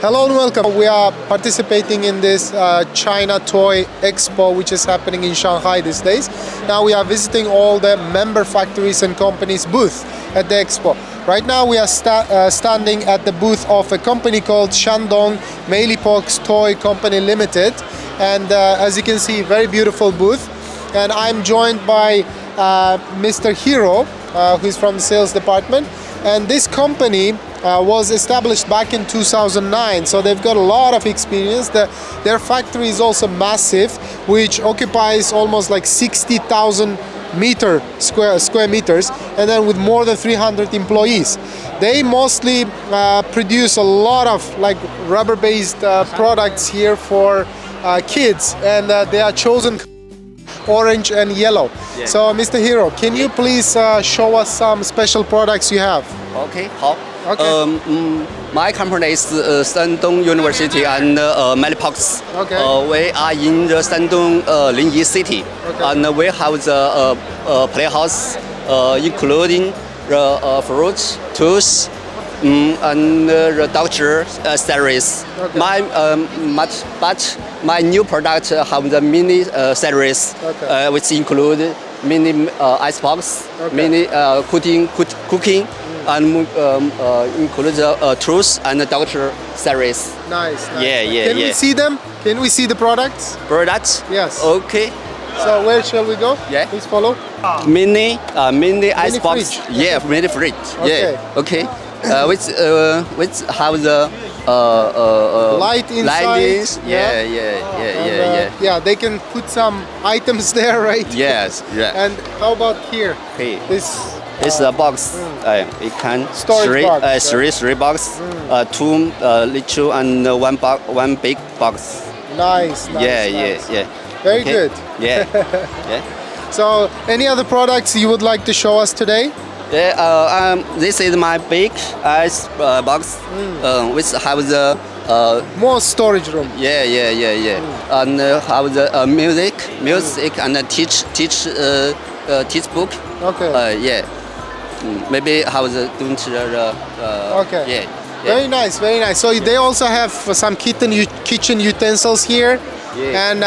Hello and welcome. We are participating in this China Toy Expo, which is happening in Shanghai these days. Now we are visiting all the member factories and companies' booth at the expo. Right now we are standing at the booth of a company called Shandong Meilipox Toy Company Limited, and as you can see, very beautiful booth. And I'm joined by Mr. Hiro, who is from the sales department. And this company was established back in 2009, so they've got a lot of experience. Their factory is also massive, which occupies almost like 60,000 square meters, and then with more than 300 employees. They mostly produce a lot of like rubber-based products here for kids, and they are chosen orange and yellow. Yeah. So Mr. Hiro, can you please show us some special products you have? Okay, 好。 Okay. My company is Shandong University and Meilipox. Okay. We are in the Shandong Linyi City, Okay. and we have the playhouse, including the fruits, tools, and the doctor series. Okay. But my new product have the mini series, Okay. which include mini icebox, Okay. mini cooking, and include the tools and the doctor series. Nice. Yeah, Can we yeah. see them? Can we see the products? Products? Yes. Okay. So where shall we go? Yeah. Please follow. Mini icebox. fridge. Yeah, mini fridge. Okay. Yeah. Okay. Which have the Light inside. lightings. Yeah. Yeah. Yeah, they can put some items there, right? Yes. Yeah. And how about here? Okay. This It's a box. It can Storage box, three box, two little and one big box. nice. Yeah. Very Okay. good. Yeah. Yeah. So, any other products you would like to show us today? Yeah. This is my big ice box, which have the More storage room. yeah. And have the music and teach book. Okay. Yeah. Maybe have the Okay. Yeah. Very nice, very nice. So they also have some kitchen utensils here, Yeah. and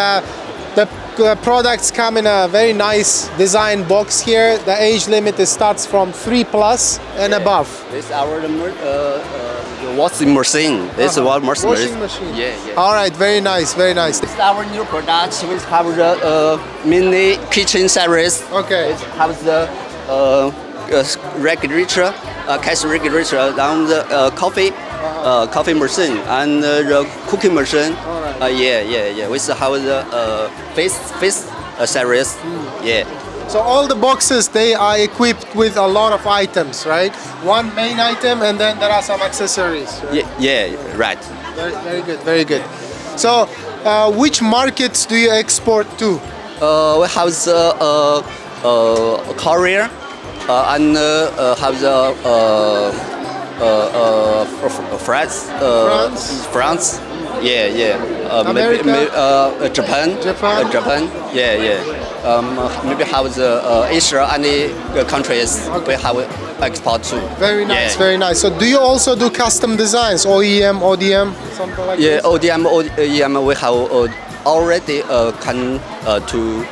the products come in a very nice design box here. The age limit starts from 3+ and above. This is our washing machine. This is what washing machine. Yeah. All right, very nice, very nice. This is our new product. We have the mini kitchen series. Okay. It has the regulator, cash regulator, and the coffee machine and the cooking machine. All right. Yeah. We have the face series. Yeah. So all the boxes, they are equipped with a lot of items, right? One main item, and then there are some accessories. Right? Yeah. Right. Very good, very good. So, which markets do you export to? We have the Korea and have the France. Yeah. America? Japan. Yeah. Maybe have the Asia and the countries we have export to. Very nice, Yeah. very nice. So do you also do custom designs, OEM, ODM, something like Yeah, this? OEM we have already come to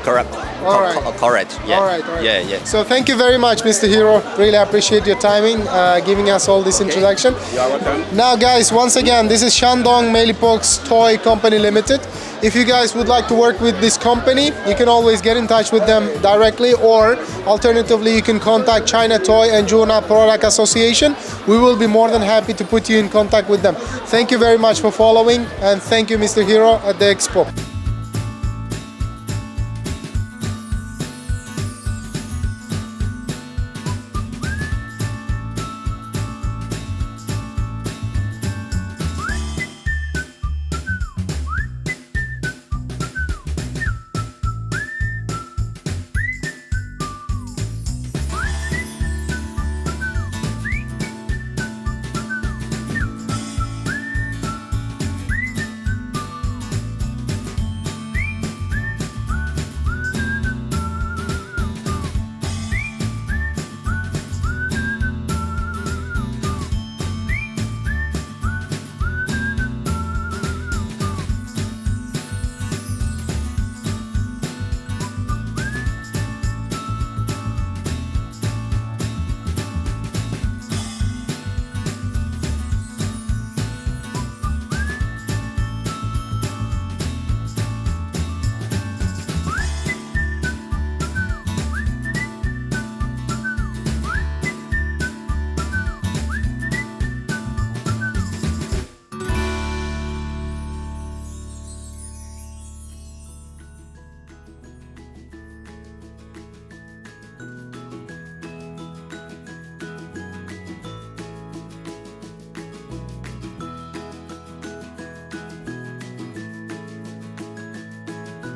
correct. All right. Correct. Yeah. All right. Yeah. So thank you very much, Mr. Hiro. Really appreciate your timing, giving us all this introduction. You are welcome. Now guys, once again, this is Shandong Meilipox Toy Company Limited. If you guys would like to work with this company, you can always get in touch with them directly, or alternatively you can contact China Toy and Juna Product Association. We will be more than happy to put you in contact with them. Thank you very much for following, and thank you, Mr. Hiro, at the expo.